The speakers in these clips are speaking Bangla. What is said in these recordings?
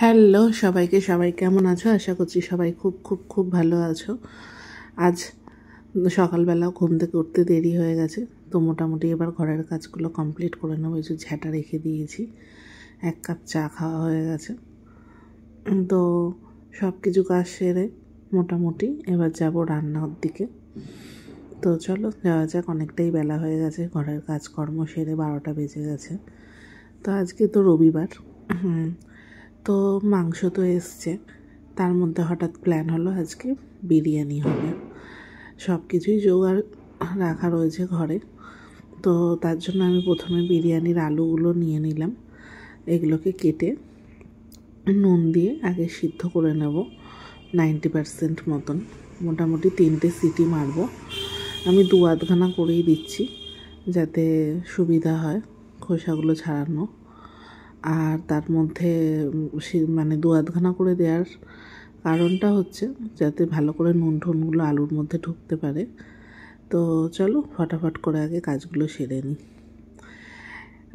হ্যালো সবাইকে, সবাই কেমন আছো? আশা করছি সবাই খুব খুব খুব ভালো আছো। আজ সকালবেলা ঘুম থেকে উঠতে দেরি হয়ে গেছে, তো মোটামুটি এবার ঘরের কাজগুলো কমপ্লিট করে নেবো। একটু ঝাঁটা রেখে দিয়েছি, 1 কাপ চা খাওয়া হয়ে গেছে। তো সব কিছু কাজ সেরে মোটামুটি এবার যাব রান্নার দিকে। তো চলো যাওয়া যাক, অনেকটাই বেলা হয়ে গেছে, ঘরের কাজকর্ম সেরে 12টা বেজে গেছে। তো আজকে তো রবিবার, তো মাংস তো এসছে, তার মধ্যে হঠাৎ প্ল্যান হলো আজকে বিরিয়ানি হবে। সব কিছুই জোগাড় রাখা রয়েছে ঘরে। তো তার জন্য আমি প্রথমে বিরিয়ানির আলুগুলো নিয়ে নিলাম, এগুলোকে কেটে নুন দিয়ে আগে সিদ্ধ করে নেব 90% মতন। মোটামুটি 3টে সিটি মারবো। আমি 2-8 করেই দিচ্ছি যাতে সুবিধা হয় খোসাগুলো ছাড়ানো। আর তার মধ্যে মানে 2-8 করে দেওয়ার কারণটা হচ্ছে যাতে ভালো করে নুন ঠুনগুলো আলুর মধ্যে ঢুকতে পারে। তো চলো ফটাফট করে আগে কাজগুলো সেরে নিই।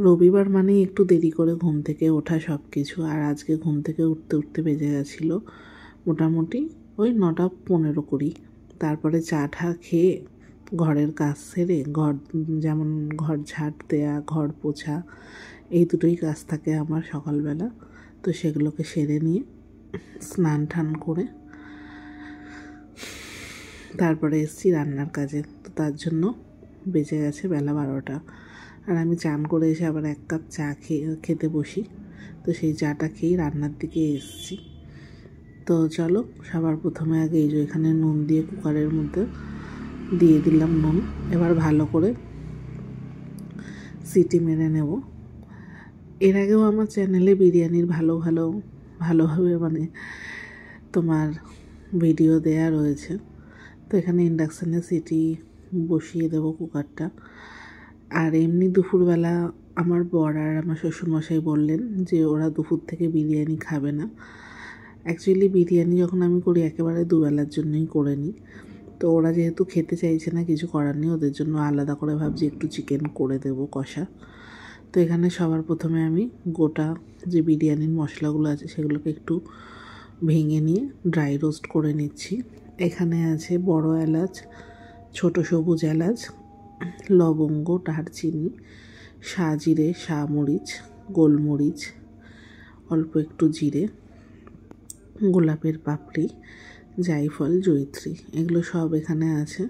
রবিবার মানে একটু দেরি করে ঘুম থেকে ওঠা সব কিছু, আর আজকে ঘুম থেকে উঠতে উঠতে বেজে গেছিলো মোটামুটি ওই 9:15-20। তারপরে চা ঠা খেয়ে ঘরের কাজ সেরে যেমন ঘর ঝাঁট দেয়া, ঘর পোছা, এই দুটোই কাজ থাকে আমার সকালবেলা। তো সেগুলোকে সেরে নিয়ে স্নান টান করে তারপরে এসেছি রান্নার কাজে। তো তার জন্য বেজে গেছে বেলা 12টা। আর আমি চান করে এসে আবার 1 কাপ চা খেতে বসি। তো সেই চাটা খেয়েই রান্নার দিকে এসেছি। তো চলো সবার প্রথমে আগে এই যে এখানে নুন দিয়ে কুকারের মধ্যে দিয়ে দিলাম নুন। এবার ভালো করে সিটি মেরে নেব। এর আগেও আমার চ্যানেলে বিরিয়ানির ভালোভাবে মানে তোমার ভিডিও দেয়া রয়েছে। তো এখানে ইন্ডাকশানে সিটি বসিয়ে দেবো কুকারটা। আর এমনি দুপুরবেলা আমার বর আর আমার শ্বশুরমশাই বললেন যে ওরা দুপুর থেকে বিরিয়ানি খাবে না। অ্যাকচুয়ালি বিরিয়ানি যখন আমি করি একেবারে দুবেলার জন্যই করে নিই। তো ওরা যেহেতু খেতে চাইছে না, কিছু করার নেই, ওদের জন্য আলাদা করে ভাবছি একটু চিকেন করে দেবো কষা। তো এখানে সবার প্রথমে আমি গোটা যে বিরিয়ানির মশলাগুলো আছে সেগুলোকে একটু ভেঙে নিয়ে ড্রাই রোস্ট করে নিচ্ছি। এখানে আছে বড় এলাচ, ছোট সবুজ এলাচ, লবঙ্গ, দারচিনি, সাজিরে, মরিচ, গোলমরিচ, অল্প একটু জিরে, গোলাপের পাপড়ি, জায়ফল, জয়িত্রী, এগুলো সব এখানে আছে।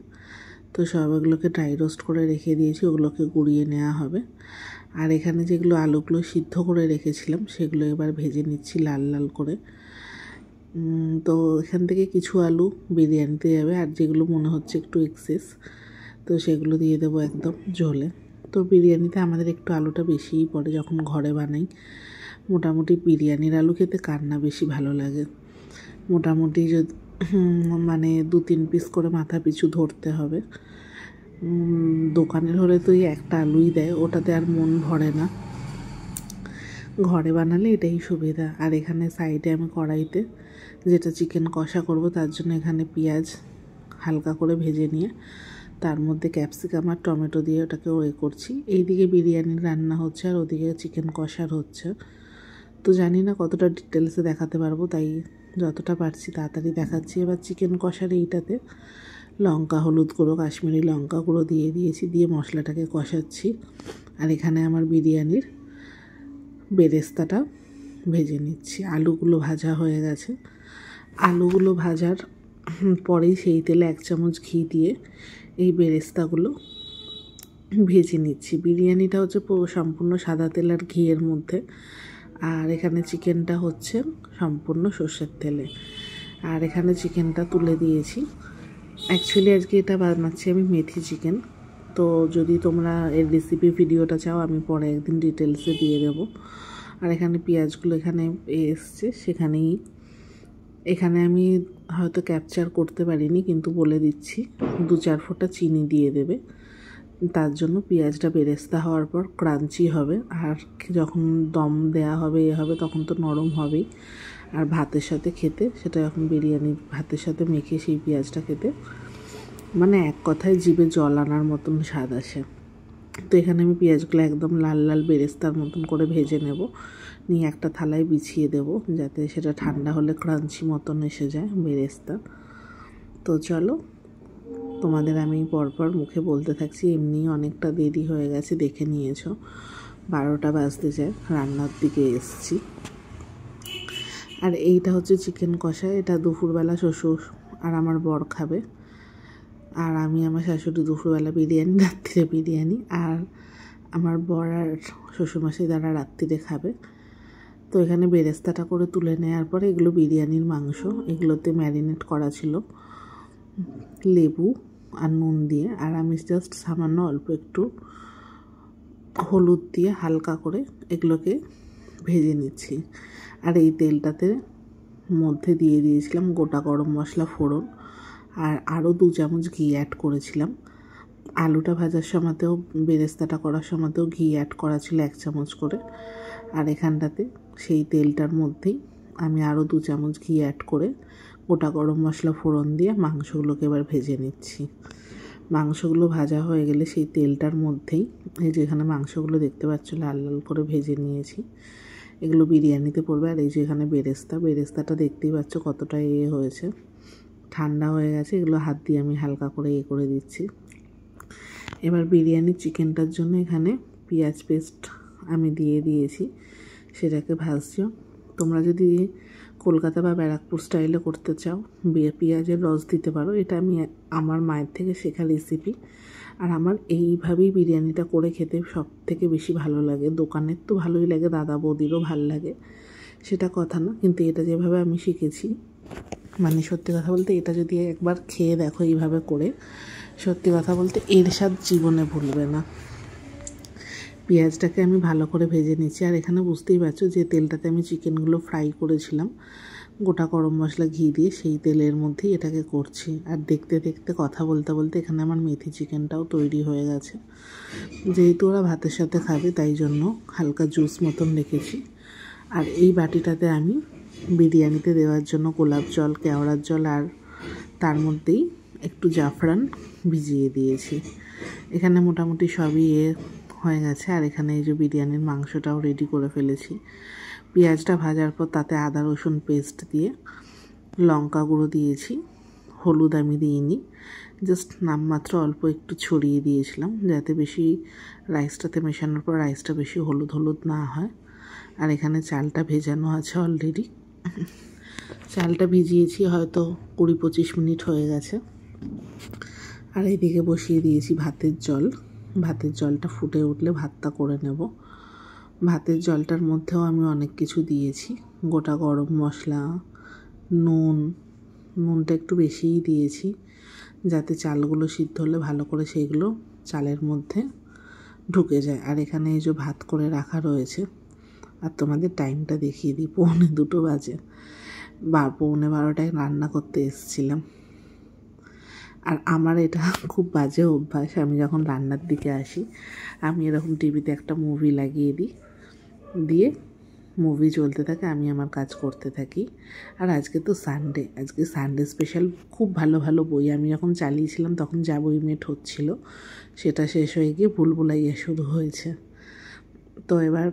তো সব এগুলোকে ড্রাই রোস্ট করে রেখে দিয়েছি, ওগুলোকে গুঁড়িয়ে নেওয়া হবে। আর এখানে যেগুলো আলুগুলো সিদ্ধ করে রেখেছিলাম সেগুলো এবার ভেজে নিচ্ছি লাল লাল করে। তো এখান থেকে কিছু আলু বিরিয়ানিতে যাবে, আর যেগুলো মনে হচ্ছে একটু এক্সেস তো সেগুলো দিয়ে দেবো একদম ঝোলে। তো বিরিয়ানিতে আমাদের একটু আলুটা বেশিই পড়ে যখন ঘরে বানাই। মোটামুটি বিরিয়ানির আলু খেতে কার না বেশি ভালো লাগে। মোটামুটি যদি মানে 2-3 পিস করে মাথা পিছু ধরতে হবে। দোকানের হলে তো এই একটা আলুই দেয়, ওটাতে আর মন ভরে না। ঘরে বানালে এটাই সুবিধা। আর এখানে সাইডে আমি কড়াইতে যেটা চিকেন কষা করব তার জন্য এখানে পেঁয়াজ হালকা করে ভেজে নিয়ে তার মধ্যে ক্যাপসিকাম আর টমেটো দিয়ে ওটাকে করছি। এইদিকে বিরিয়ানির রান্না হচ্ছে আর ওদিকে চিকেন কষার হচ্ছে। তো জানি না কতটা ডিটেলসে দেখাতে পারবো, তাই যতটা পারছি তাড়াতাড়ি দেখাচ্ছি। এবার চিকেন কষার এইটাতে লঙ্কা, হলুদ গুঁড়ো, কাশ্মীরি লঙ্কা গুঁড়ো দিয়ে দিয়েছি, দিয়ে মশলাটাকে কষাচ্ছি। আর এখানে আমার বিরিয়ানির বেরেস্তাটা ভেজে নিচ্ছি। আলুগুলো ভাজা হয়ে গেছে। আলুগুলো ভাজার পরেই সেই তেলে 1 চামচ ঘি দিয়ে এই বেরেস্তাগুলো ভেজে নিচ্ছি। বিরিয়ানিটা হচ্ছে সম্পূর্ণ সাদা তেল আর ঘিয়ের মধ্যে, আর এখানে চিকেনটা হচ্ছে সম্পূর্ণ সর্ষের তেলে। আর এখানে চিকেনটা তুলে দিয়েছি। অ্যাকচুয়ালি আজকে এটা বানাচ্ছি আমি মেথি চিকেন। তো যদি তোমরা এর রেসিপি ভিডিওটা চাও আমি পরে একদিন ডিটেলসে দিয়ে দেবো। আর এখানে পেঁয়াজগুলো এখানে এসছে, এখানে আমি হয়তো ক্যাপচার করতে পারিনি, কিন্তু বলে দিচ্ছি 2-4 ফোঁটা চিনি দিয়ে দেবে। তার জন্য পেঁয়াজটা বেরেস্তা হওয়ার পর ক্রাঞ্চি হবে, আর যখন দম দেয়া হবে তখন তো নরম হবেই। আর ভাতের সাথে খেতে, সেটা যখন বিরিয়ানির ভাতের সাথে মেখে সেই পেঁয়াজটা খেতে মানে এক কথায় জিভে জল আনার মতন স্বাদ আসে। তো এখানে আমি পেঁয়াজগুলো একদম লাল লাল বেরেস্তার মতন করে ভেজে নেব। নিয়ে একটা থালায় বিছিয়ে দেব, যাতে সেটা ঠান্ডা হলে ক্রাঞ্চি মতন এসে যায় বেরেস্তা। তো চলো, তোমাদের আমি পরপর মুখে বলতে থাকছি। এমনি অনেকটা দেরি হয়ে গেছে, দেখে নিয়েছো 12টা বাজতে যায়, রান্নার দিকে এসছি। আর এইটা হচ্ছে চিকেন কষা। এটা দুপুরবেলা শ্বশুর আর আমার বর খাবে, আর আমি আমার শাশুড়ি দুপুরবেলা বিরিয়ানি, রাত্রিরে বিরিয়ানি, আর আমার বর আর শ্বশুরমশাই তারা রাত্রিরে খাবে। তো এখানে বেরেস্তাটা করে তুলে নেওয়ার পরে এগুলো বিরিয়ানির মাংস, এগুলোতে ম্যারিনেট করা ছিল লেবু আর নুন দিয়ে, আর আমি জাস্ট সামান্য অল্প একটু হলুদ দিয়ে হালকা করে এগুলোকে ভেজে নিচ্ছি। আর এই তেলটাতে মধ্যে দিয়ে দিয়েছিলাম গোটা গরম মশলা ফোড়ন, আর আরও 2 চামচ ঘি অ্যাড করেছিলাম। আলুটা ভাজার সময়তেও বেরেস্তাটা করার সময়তেও ঘি অ্যাড করা ছিল 1 চামচ করে। আর এখানটাতে সেই তেলটার মধ্যেই আমি আরও 2 চামচ ঘি অ্যাড করে গোটা গরম মশলা ফোড়ন দিয়ে মাংসগুলোকে এবার ভেজে নিচ্ছি। মাংসগুলো ভাজা হয়ে গেলে সেই তেলটার মধ্যেই এই যেখানে মাংসগুলো দেখতে পাচ্ছ লাল লাল করে ভেজে নিয়েছি, এগুলো বিরিয়ানিতে পড়বে। আর এই যে এখানে বেরেস্তাটা দেখতেই পাচ্ছ কতটা হয়েছে, ঠান্ডা হয়ে গেছে। এগুলো হাত দিয়ে আমি হালকা করে করে দিচ্ছি। এবার বিরিয়ানি চিকেনটার জন্য এখানে পেঁয়াজ পেস্ট আমি দিয়ে দিয়েছি, সেটাকে ভাজছি। তোমরা যদি কলকাতা বা ব্যারাকপুর স্টাইলে করতে চাও পেঁয়াজের রস দিতে পারো, এটা আমি আমার মায়ের থেকে শেখা রেসিপি। আর আমার এইভাবেই বিরিয়ানিটা করে খেতে সব থেকে বেশি ভালো লাগে। দোকানের তো ভালোই লাগে, দাদা বৌদিরও ভালো লাগে, সেটা কথা না, কিন্তু এটা যেভাবে আমি শিখেছি, মানে সত্যি কথা বলতে এটা যদি একবার খেয়ে দেখো এইভাবে করে, সত্যি কথা বলতে এর স্বাদ জীবনে ভুলবে না। পেঁয়াজটাকে আমি ভালো করে ভেজে নিচ্ছি। আর এখানে বুঝতেই পারছো যে তেলটাতে আমি চিকেনগুলো ফ্রাই করেছিলাম গোটা গরম মশলা ঘি দিয়ে, সেই তেলের মধ্যেই এটাকে করছি। আর দেখতে দেখতে কথা বলতে বলতে এখানে আমার মেথি চিকেনটাও তৈরি হয়ে গেছে। যেহেতু ওরা ভাতের সাথে খাবে তাই জন্য হালকা জুস মতন রেখেছি। আর এই বাটিটাতে আমি বিরিয়ানিতে দেওয়ার জন্য গোলাপ জল, কেওড়ার জল আর তার মধ্যেই একটু জাফরান ভিজিয়ে দিয়েছি। এখানে মোটামুটি সবই হয়ে গেছে। আর এখানে এই যে বিরিয়ানির মাংসটাও রেডি করে ফেলেছি। পেঁয়াজটা ভাজার পর তাতে আদা রসুন পেস্ট দিয়ে লঙ্কা গুঁড়ো দিয়েছি, হলুদ আমি দিইনি, জাস্ট নামমাত্র অল্প একটু ছড়িয়ে দিয়েছিলাম, যাতে বেশি রাইসটাতে মেশানোর পর রাইসটা বেশি হলুদ হলুদ না হয়। আর এখানে চালটা ভেজানো আছে অলরেডি, চালটা ভিজিয়েছি হয়তো 20-25 মিনিট হয়ে গেছে। আর এইদিকে বসিয়ে দিয়েছি ভাতের জল। ভাতের জলটা ফুটে উঠলে ভাতটা করে নেব। ভাতের জলটার মধ্যেও আমি অনেক কিছু দিয়েছি, গোটা গরম মশলা, নুনটা একটু বেশিই দিয়েছি, যাতে চালগুলো সিদ্ধ হলে ভালো করে সেইগুলো চালের মধ্যে ঢুকে যায়। আর এখানে এই যে ভাত করে রাখা রয়েছে। আর তোমাদের টাইমটা দেখিয়ে দিই, 1:45 বাজে, 12:15টায় রান্না করতে এসেছিলাম। আর আমার এটা খুব বাজে অভ্যাস, আমি যখন রান্নার দিকে আসি আমি এরকম টিভিতে একটা মুভি লাগিয়ে দিই, দিয়ে মুভি চলতে থাকে, আমি আমার কাজ করতে থাকি। আর আজকে তো সানডে, আজকে সানডে স্পেশাল খুব ভালো ভালো বই আমি যখন চালিয়েছিলাম তখন যা বই মেট হচ্ছিল সেটা শেষ হয়ে গিয়ে ভুলভুলাইয়া শুরু হয়েছে। তো এবার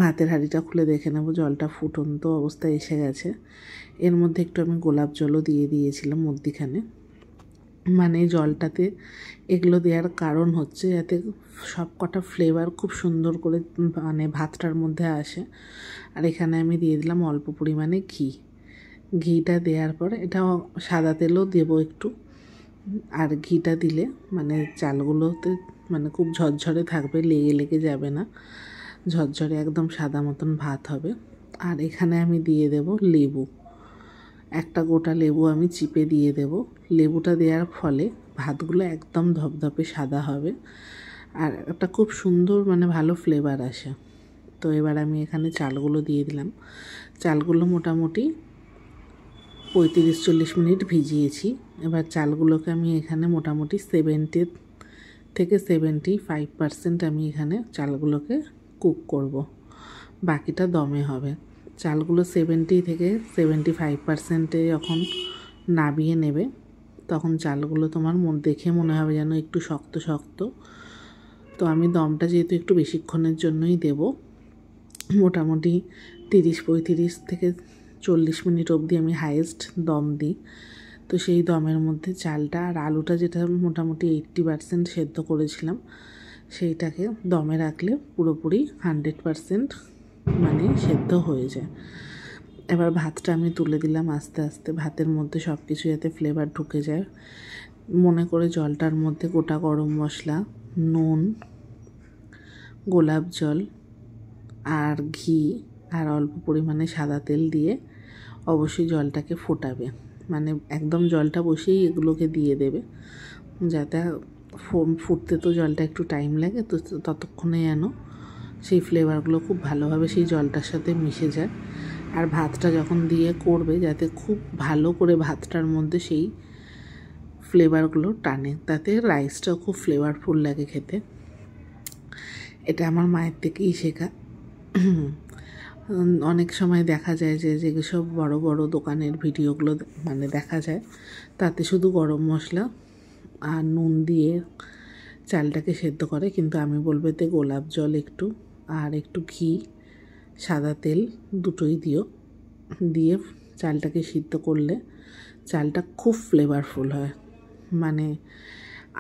ভাতের হাঁড়িটা খুলে দেখে নেব জলটা ফুটন্ত অবস্থায় এসে গেছে। এর মধ্যে একটু আমি গোলাপ জলও দিয়ে দিয়েছিলাম মধ্যিখানে। মানে জলটাতে এগুলো দেওয়ার কারণ হচ্ছে যাতে সব কটা ফ্লেভার খুব সুন্দর করে মানে ভাতটার মধ্যে আসে। আর এখানে আমি দিয়ে দিলাম অল্প পরিমাণে ঘিটা দেওয়ার পরে, এটা সাদা তেলও দেবো একটু। আর ঘিটা দিলে মানে চালগুলোতে মানে খুব ঝরঝরে থাকবে, লেগে লেগে যাবে না, ঝরঝরে একদম সাদা মতন ভাত হবে। আর এখানে আমি দিয়ে দেব লেবু, একটা গোটা লেবু আমি চিপে দিয়ে দেব। লেবুটা দেওয়ার ফলে ভাতগুলো একদম ধপধপে সাদা হবে, আর একটা খুব সুন্দর মানে ভালো ফ্লেভার আসে। তো এবার আমি এখানে চালগুলো দিয়ে দিলাম। চালগুলো মোটামুটি 35-40 মিনিট ভিজিয়েছি। এবার চালগুলোকে আমি এখানে মোটামুটি 70-75% আমি এখানে চালগুলোকে কুক করব, বাকিটা দমে হবে। চালগুলো 70-75% যখন নাবিয়ে নেবে তখন চালগুলো তোমার দেখে মনে হবে যেন একটু শক্ত শক্ত। তো আমি দমটা যেহেতু একটু বেশিক্ষণের জন্যই দেব, মোটামুটি 30-35 থেকে 40 মিনিট অবধি আমি হাইয়েস্ট দম দিই। তো সেই দমের মধ্যে চালটা আর আলুটা, যেটা মোটামুটি 80% সেদ্ধ করেছিলাম, সেইটাকে দমে রাখলে পুরোপুরি 100% মানে সেদ্ধ হয়ে যায়। এবার ভাতটা আমি তুলে দিলাম আস্তে আস্তে, ভাতের মধ্যে সব কিছু যাতে ফ্লেভার ঢুকে যায়। মনে করে জলটার মধ্যে গোটা গরম মশলা, নুন, গোলাপ জল আর ঘি আর অল্প পরিমাণে সাদা তেল দিয়ে অবশ্যই জলটাকে ফোটাবে। মানে একদম জলটা বসেই এগুলোকে দিয়ে দেবে, যাতে ফুটতে তো জলটা একটু টাইম লাগে, তো ততক্ষণে যেন সেই ফ্লেভারগুলো খুব ভালোভাবে সেই জলটার সাথে মিশে যায়। আর ভাতটা যখন দিয়ে করবে, যাতে খুব ভালো করে ভাতটার মধ্যে সেই ফ্লেভারগুলো টানে, তাতে রাইসটাও খুব ফ্লেভারফুল লাগে খেতে। এটা আমার মায়ের থেকেই শেখা। অনেক সময় দেখা যায় যে যেসব বড় বড় দোকানের ভিডিওগুলো মানে দেখা যায়, তাতে শুধু গরম মশলা আর নুন দিয়ে চালটাকে সেদ্ধ করে, কিন্তু আমি বলবো এতে গোলাপ জল একটু আর একটু ঘি, সাদা তেল দুটোই দিয়ে চালটাকে সিদ্ধ করলে চালটা খুব ফ্লেভারফুল হয়। মানে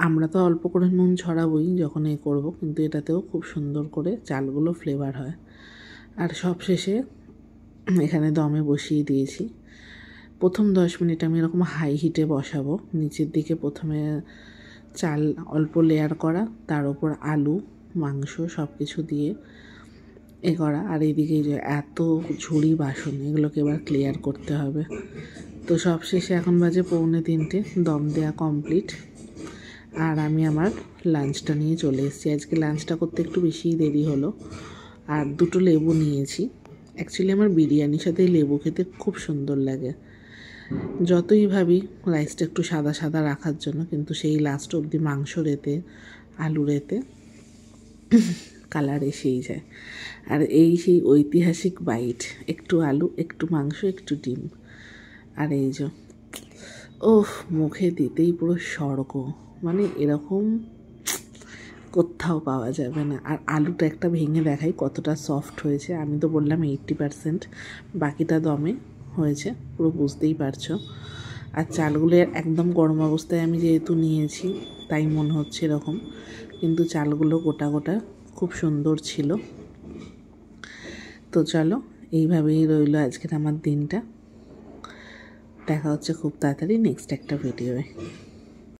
আমরা তো অল্প করে নুন ছড়াবই যখন করব, কিন্তু এটাতেও খুব সুন্দর করে চালগুলো ফ্লেভার হয়। আর সব শেষে এখানে দমে বসিয়ে দিয়েছি। প্রথম 10 মিনিট আমি এরকম হাই হিটে বসাবো। নিচের দিকে প্রথমে চাল অল্প লেয়ার করা, তার উপর আলু, মাংস সব কিছু দিয়ে করা। আর এইদিকে যে এত ঝুড়ি বাসন, এগুলোকে এবার ক্লিয়ার করতে হবে। তো সব শেষে এখন বাজে 2:45, দম দেওয়া কমপ্লিট। আর আমি আমার লাঞ্চটা নিয়ে চলে এসেছি। আজকে লাঞ্চটা করতে একটু বেশিই দেরি হলো। আর 2টো লেবু নিয়েছি। অ্যাকচুয়ালি আমার বিরিয়ানির সাথে লেবু খেতে খুব সুন্দর লাগে। যতই ভাবি রাইসটা একটু সাদা সাদা রাখার জন্য, কিন্তু সেই লাস্ট অবধি মাংসর এতে, আলুর এতে কালার এসেই যায়। আর সেই ঐতিহাসিক বাইট, একটু আলু, একটু মাংস, একটু ডিম। আর এই যে মুখে দিতেই পুরো স্বর্গ, মানে এরকম কোথাও পাওয়া যাবে না। আর আলুটা একটা ভেঙে দেখাই কতটা সফট হয়েছে। আমি তো বললাম 80%, বাকিটা দমে হয়েছে, পুরো বুঝতেই পারছো। আর চালগুলো একদম গরম অবস্থায় আমি যেহেতু নিয়েছি, তাই মনে হচ্ছে এরকম, কিন্তু চালগুলো গোটা গোটা খুব সুন্দর ছিল। তো চলো, এইভাবেই রইলো আজকের আমার দিনটা। দেখা হচ্ছে খুব তাড়াতাড়ি নেক্সট একটা ভিডিওয়ে।